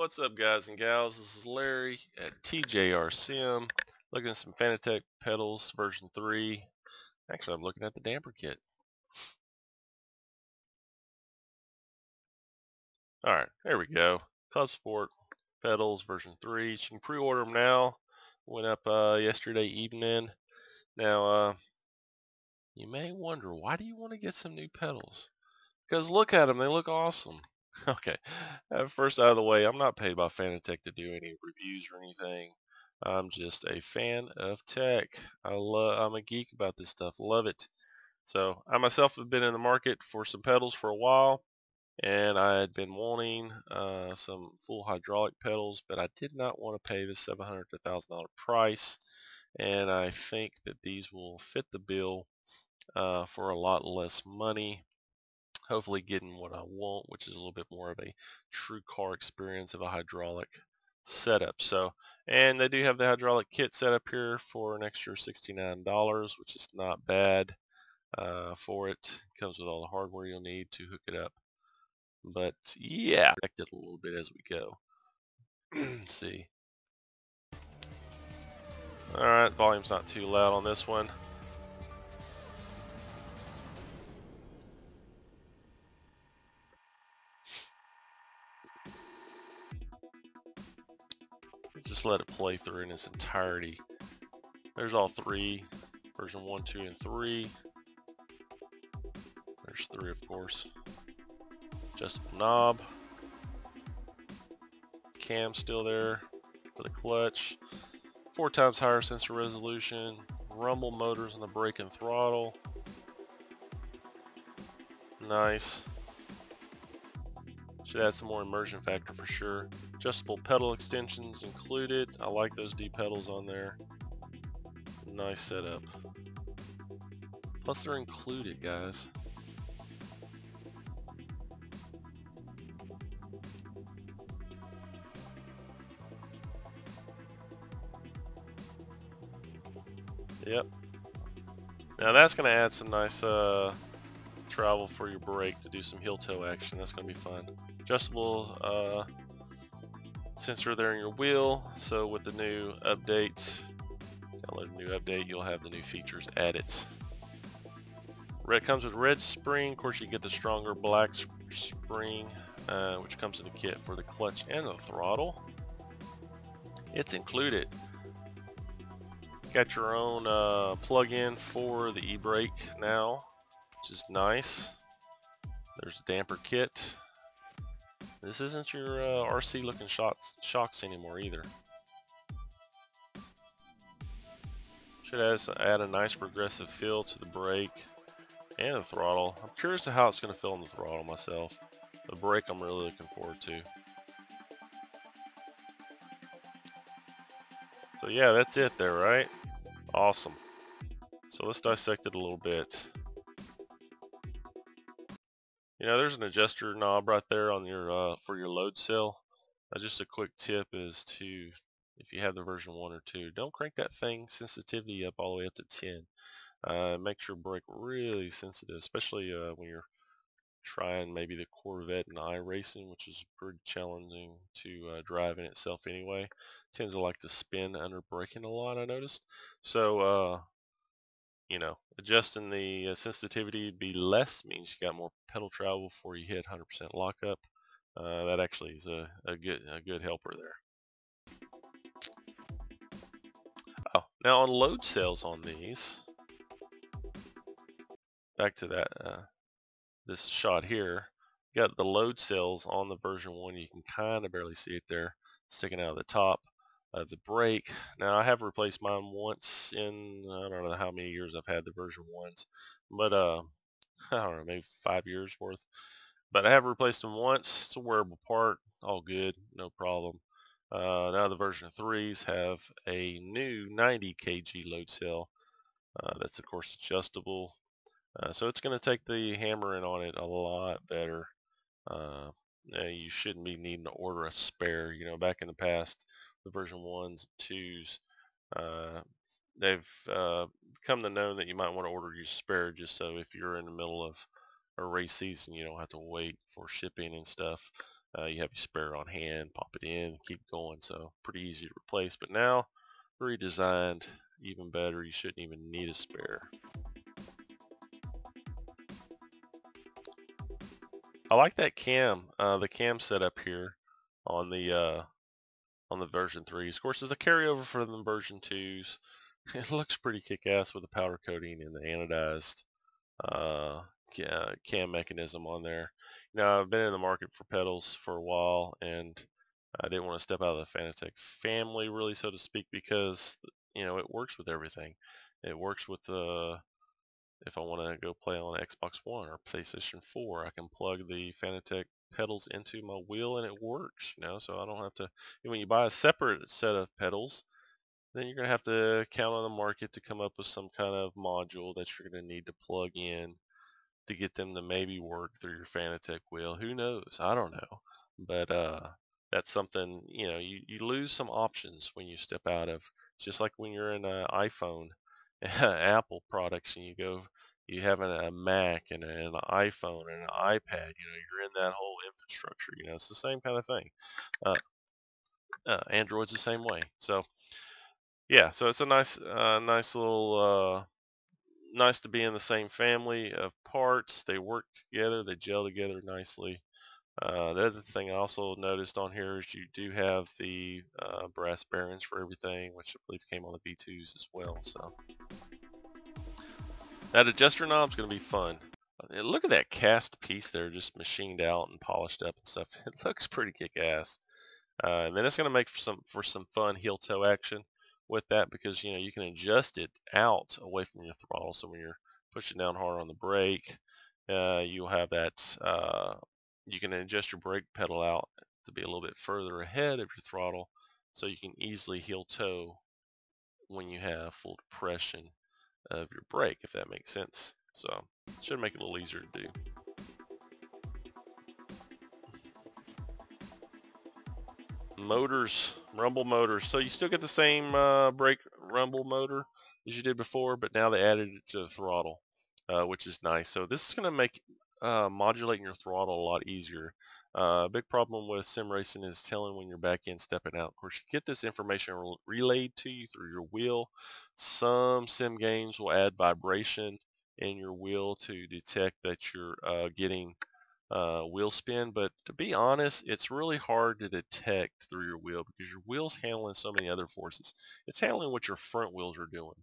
What's up, guys and gals? This is Larry at TJRSIM, looking at some Fanatec pedals version 3. Actually, I'm looking at the damper kit. Alright, there we go. ClubSport pedals version 3. You can pre-order them now. Went up yesterday evening. Now, you may wonder, why do you want to get some new pedals? Because look at them, they look awesome. Okay, first out of the way, I'm not paid by Fanatec to do any reviews or anything. I'm just a fan of tech. I'm a geek about this stuff. Love it. So I myself have been in the market for some pedals for a while, and I had been wanting some full hydraulic pedals, but I did not want to pay the $700 to $1,000 price, and I think that these will fit the bill for a lot less money. Hopefully getting what I want, which is a little bit more of a true car experience of a hydraulic setup. So, and they do have the hydraulic kit set up here for an extra $69, which is not bad for it. Comes with all the hardware you'll need to hook it up. But yeah, I it a little bit as we go. Let's see. Alright, volume's not too loud on this one. Just let it play through in its entirety. There's all three, version 1, 2, and 3. There's 3, of course. Adjustable knob. Cam still there for the clutch. 4 times higher sensor resolution. Rumble motors on the brake and throttle. Nice. Should add some more immersion factor for sure. Adjustable pedal extensions included. I like those D pedals on there. Nice setup. Plus they're included, guys. Yep. Now that's going to add some nice travel for your brake to do some heel toe action. That's going to be fun. Adjustable sensor there in your wheel. So with the new update, download a new update, you'll have the new features added. Red comes with red spring. Of course, you get the stronger black spring, which comes in the kit for the clutch and the throttle. It's included. Got your own plug-in for the e-brake now, which is nice. There's a damper kit. This isn't your RC looking shocks anymore either. Should add a nice progressive feel to the brake and the throttle. I'm curious to how it's going to feel on the throttle myself. The brake I'm really looking forward to. So yeah, that's it there, right? Awesome. So let's dissect it a little bit. You know, there's an adjuster knob right there on your for your load cell. Just a quick tip is to, if you have the version 1 or 2, don't crank that thing sensitivity up all the way up to 10. Makes your brake really sensitive, especially when you're trying maybe the Corvette and iRacing, which is pretty challenging to drive in itself anyway. Tends to like to spin under braking a lot, I noticed. So you know, adjusting the sensitivity to be less means you got more pedal travel before you hit 100% lockup. That actually is a good helper there. Oh, now on load cells on these, back to that this shot here, you got the load cells on the version 1. You can kind of barely see it there sticking out of the top of the brake. Now I have replaced mine once in, I don't know how many years I've had the version 1s, but I don't know, maybe 5 years worth. But I have replaced them once. It's a wearable part, all good, no problem. Now the version 3s have a new 90 kg load cell. That's of course adjustable. So it's going to take the hammering on it a lot better. You shouldn't be needing to order a spare. You know, back in the past, the version 1s, 2s, they've come to know that you might want to order you a spare just so if you're in the middle of a race season, you don't have to wait for shipping and stuff. you have your spare on hand, pop it in, keep going. So pretty easy to replace. But now redesigned, even better. You shouldn't even need a spare. I like that cam, the cam setup here on the version 3s. Of course, it's a carryover from the version 2s. It looks pretty kick-ass with the powder coating and the anodized cam mechanism on there. I've been in the market for pedals for a while, and I didn't want to step out of the Fanatec family, really, so to speak, because it works with everything. It works with if I want to go play on Xbox One or PlayStation 4, I can plug the Fanatec pedals into my wheel and it works, so I don't have to. When you buy a separate set of pedals, then you're going to have to count on the market to come up with some kind of module that you're going to need to plug in to get them to maybe work through your Fanatec wheel. Who knows? I don't know. But that's something, you lose some options when you step out of. It's just like when you're in an iPhone, Apple products, and you have a Mac and an iPhone and an iPad, you're in that whole infrastructure, it's the same kind of thing. Android's the same way. So yeah, so it's a nice little, nice to be in the same family of parts. They work together, they gel together nicely. The other thing I also noticed on here is you do have the brass bearings for everything, which I believe came on the V2s as well. So that adjuster knob's going to be fun. Look at that cast piece there, just machined out and polished up and stuff. It looks pretty kick-ass. And then it's going to make for some fun heel-toe action with that, because you can adjust it out away from your throttle. So when you're pushing down hard on the brake, you'll have that. You can adjust your brake pedal out to be a little bit further ahead of your throttle, so you can easily heel-toe when you have full depression of your brake, if that makes sense. So it should make it a little easier to do. Motors, rumble motors. So you still get the same brake rumble motor as you did before, but now they added it to the throttle, which is nice. So this is going to make modulating your throttle a lot easier. Big problem with sim racing is telling when you're back in, stepping out. Of course, you get this information relayed to you through your wheel. Some sim games will add vibration in your wheel to detect that you're getting wheel spin, but to be honest, it's really hard to detect through your wheel because your wheel's handling so many other forces. It's handling what your front wheels are doing.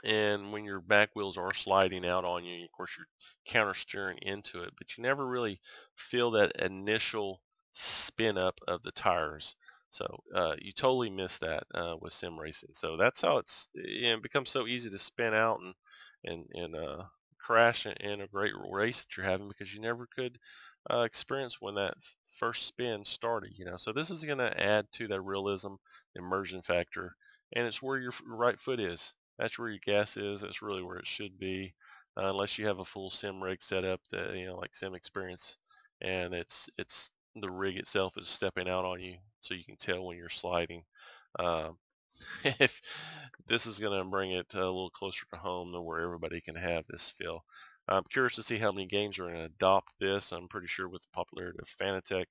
And when your back wheels are sliding out on you, of course, you're counter steering into it, but you never really feel that initial spin up of the tires. So you totally miss that with sim racing. So that's how it becomes so easy to spin out and crash in a great race that you're having, because you never could experience when that first spin started. So this is going to add to that realism, immersion factor, and it's where your right foot is. That's where your gas is. That's really where it should be, unless you have a full sim rig set up that like Sim Experience, and it's the rig itself is stepping out on you, so you can tell when you're sliding. If this is going to bring it a little closer to home to where everybody can have this feel. I'm curious to see how many games are going to adopt this. I'm pretty sure with the popularity of Fanatec,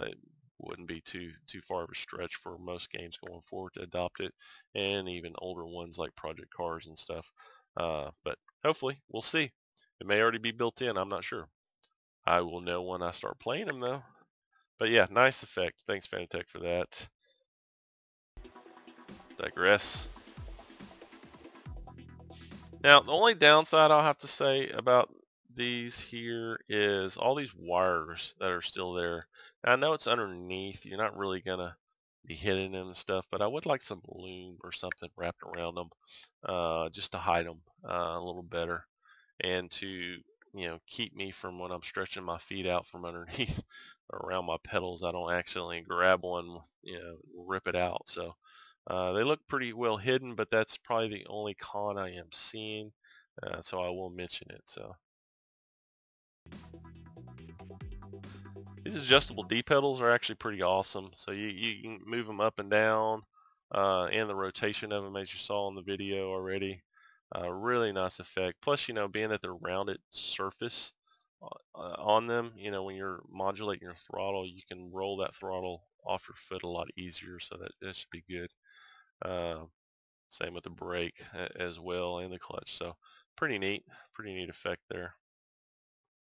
it wouldn't be too far of a stretch for most games going forward to adopt it, and even older ones like Project Cars and stuff. But hopefully, we'll see. It may already be built in. I'm not sure. I will know when I start playing them, though. But yeah, nice effect. Thanks, Fanatec, for that. Let's digress. Now, the only downside I'll have to say about these here is all these wires that are still there. Now, I know it's underneath. You're not really going to be hitting them and stuff, but I would like some loom or something wrapped around them just to hide them a little better, and to keep me from, when I'm stretching my feet out from underneath around my pedals, I don't accidentally grab one, rip it out. So they look pretty well hidden, but that's probably the only con I am seeing, so I will mention it. So these adjustable D pedals are actually pretty awesome. So you can move them up and down, and the rotation of them, as you saw in the video already. Really nice effect. Plus, being that they're rounded surface on them. You know, when you're modulating your throttle, you can roll that throttle off your foot a lot easier, so that should be good. Same with the brake as well, and the clutch. So pretty neat effect there.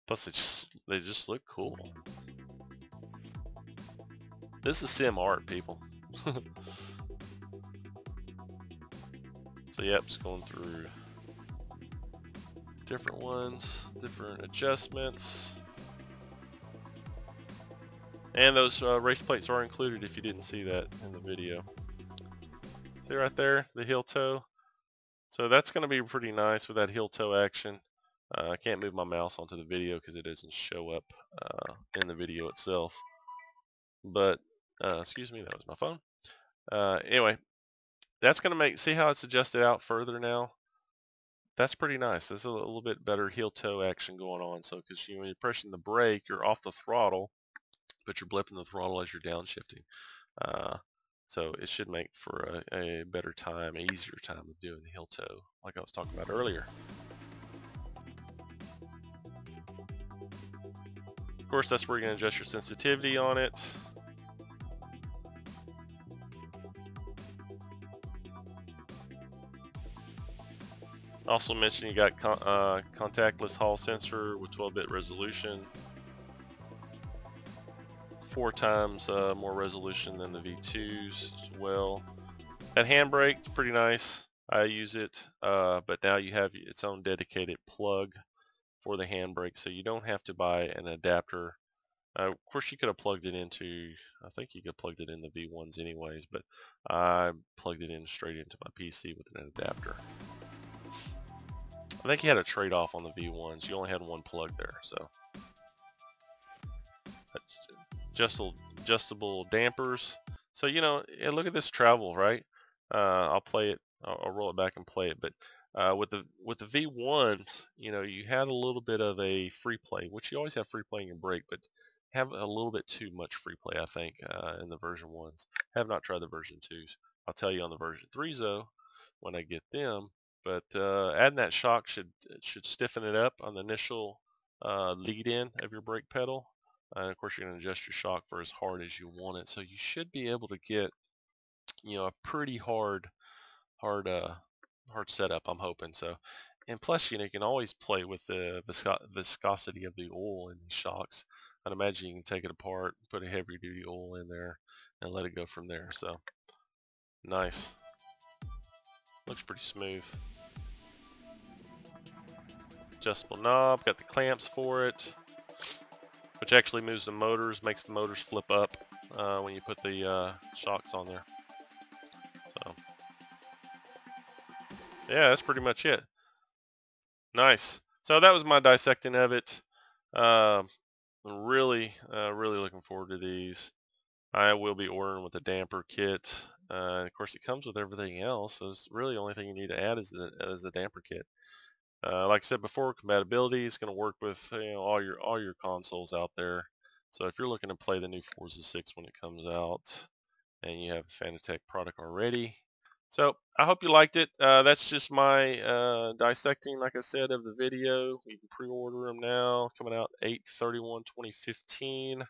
Plus they just look cool. This is sim art, people. So yep, just going through different ones, different adjustments. And those race plates are included if you didn't see that in the video. See right there, the heel toe. So that's going to be pretty nice with that heel toe action. I can't move my mouse onto the video because it doesn't show up in the video itself. But, excuse me, that was my phone. Anyway, that's going to see how it's adjusted out further now? That's pretty nice. There's a little bit better heel toe action going on. So, because when you're pressing the brake, you're off the throttle, but you're blipping the throttle as you're downshifting. So it should make for a better time, an easier time of doing the heel toe, like I was talking about earlier. Of course, that's where you're going to adjust your sensitivity on it. Also mentioned you got contactless Hall sensor with 12-bit resolution. 4 times more resolution than the V2s as well. That handbrake is pretty nice. I use it, but now you have its own dedicated plug for the handbrake, so you don't have to buy an adapter. Of course, you could have plugged it into, I think you could have plugged it in the V1s anyways, but I plugged it in straight into my PC with an adapter. I think you had a trade-off on the V1s. You only had one plug there, so. Adjustable dampers. So, you know, look at this travel, right? I'll play it. I'll roll it back and play it. But with the V1s, you know, you had a little bit of a free play, which you always have free play in your brake, but have a little bit too much free play, I think, in the version 1s. Have not tried the version 2s. I'll tell you on the version 3s, though, when I get them. But adding that shock should stiffen it up on the initial lead-in of your brake pedal. And of course, you're going to adjust your shock for as hard as you want it. So you should be able to get, you know, a pretty hard setup, I'm hoping. So, and plus, you know, you can always play with the viscosity of the oil in these shocks. I'd imagine you can take it apart, put a heavy duty oil in there, and let it go from there. So, nice. Looks pretty smooth. Adjustable knob, got the clamps for it, which actually moves the motors, makes the motors flip up when you put the shocks on there. So, yeah, that's pretty much it. Nice. So that was my dissecting of it. Really looking forward to these. I will be ordering with the damper kit. Of course, it comes with everything else. So it's really the only thing you need to add is the damper kit. Like I said before, compatibility is going to work with, you know, all your consoles out there. So if you're looking to play the new Forza 6 when it comes out, and you have a Fanatec product already. So I hope you liked it. That's just my dissecting, like I said, of the video. You can pre-order them now, coming out 8/31/2015.